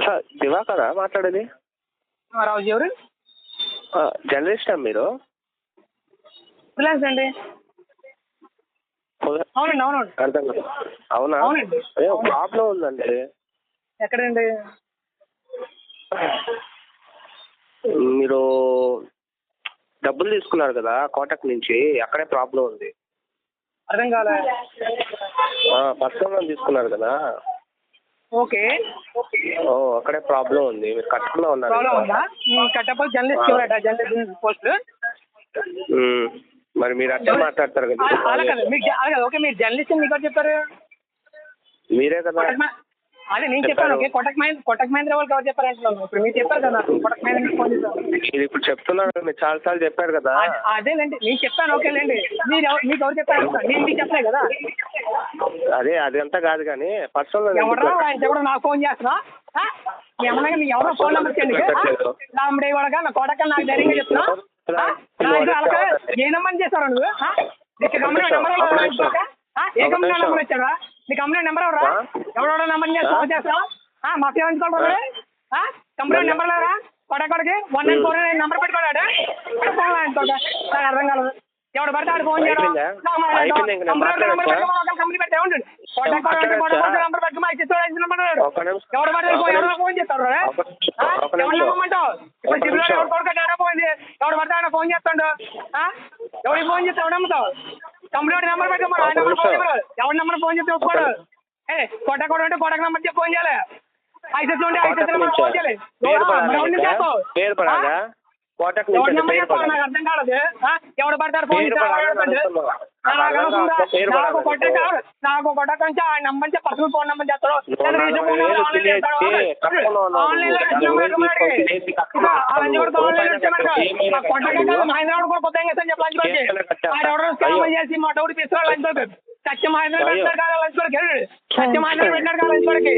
Sir దివాకరా మాట్లాడేది? రావుజీ ఎవరు? జర్నలిస్టా మీరు? ఫ్రీలాన్స్ అండి. అవునండి అవునండి. అర్థం కాదు. అవునా? అవునండి. ప్రాబ్లం ఉందండి. ఎక్కడండి? మీరు డబ్బులు తీసుకున్నారు కదా కోటక్ నుంచి, అక్కడే ప్రాబ్లం ఉంది. అర్థం కాలే. పర్సనల్ లోన్ తీసుకున్నారు కదా. ఓకే. అక్కడే ప్రాబ్లం ఉంది. మీరు కట్టకుండా ఉన్నారు. ప్రాబ్లం ఉందా? కట్టకపోతే జర్నలిస్ట్ ఎవరట? Journalist post. మరి మీరు అట్లా మాట్లాడతారు కదా. అలా కదా మీకు ఓకే. మీరు జర్నలిస్ట్ మీకు ఎవరు చెప్పారు? మీరే కదా. అదే నేను చెప్పాను. ఓకే. కొటక్ మహేంద్ర వాళ్ళకి ఎవరు చెప్పారు అంటున్నాను. ఇప్పుడు మీరు చెప్పారు కదా నాకు కొటక్ మహేంద్ర ఫోన్ చేశాను. మీరు ఇప్పుడు చెప్తున్నారు, మీరు చాలా సార్లు చెప్పారు కదా. అదేలేండి నేను చెప్పాను. ఓకేలేండి. మీకు ఎవరు చెప్పారు? నేను మీకు చెప్పలే కదా. అది అంతా కాదు కానీ పర్సనల్ ఎవరో ఆయన చెప్పడం నాకు ఫోన్ చేస్తున్నా. ఏమన్నా నీ ఎవరో ఫోన్ నెంబర్ ఇచ్చండి. నా అమ్మడే వాడగా నా కొడక నాకు ధైర్యంగా చెప్తున్నా. ఏ నెంబర్ చేస్తారా నువ్వు? నీకు కంపెనీ నెంబర్ ఏ కంపెనీ నెంబర్ ఇచ్చారా? నీ కంపెనీ నెంబర్ ఎవరా? ఎవడో నెంబర్ చేస్తా చేస్తా మాఫియా ఉంచుకోవాలి. కంపెనీ నెంబర్ లేరా? కొడకొడికి 1949 నెంబర్ పెట్టుకోడాడు. ఫోన్ అనుకోగా నాకు అర్థం కాలేదు. ఎవడు పడితే ఆడు ఫోన్ చేయడం. కంపెనీ పెడితే ఏముంటుంది? నెంబర్ పెట్టి మా ఎవడు పడితే ఎవడో ఫోన్ చేస్తాడు. ఎవరు నమ్మమంటావు? ఇప్పుడు సిబిలో ఎవరు కొడుకుంటాడో ఫోన్ ఎవడు పడితే ఆడ ఫోన్ చేస్తాడు. ఎవరికి ఫోన్ చేస్తే ఎవడు నమ్ముతావు? కంపెనీ నెంబర్ పెట్టుకోమని ఆయన నెంబర్ ఫోన్ చెప్పాడు. ఎవరి నెంబర్ ఫోన్ చేస్తే ఒప్పుకోడు. కొట్టకూడ ఉంటే కొట్టక నెంబర్ చెప్పి ఫోన్ చేయాలి. ఐసెస్ ఉంటే ఐసెస్ నెంబర్ ఫోన్ చేయాలి. నాకు అర్థం కాలేదు. ఎవడు పడతారు ఫోన్ నాకు కొట్టక నుంచి ఆ నెంబర్ పర్సనల్ ఫోన్ నెంబర్ చేస్తాడు. హైదరాబాద్ కూడా కొత్త చేసి మా డౌట్ తీసుకోవాలి లంచ్ వరకు. సత్యం హైదరాబాద్ లంచ్ వరకు సత్యం హైదరాబాద్ పెట్టినాడు కదా లంచ్ వరకు.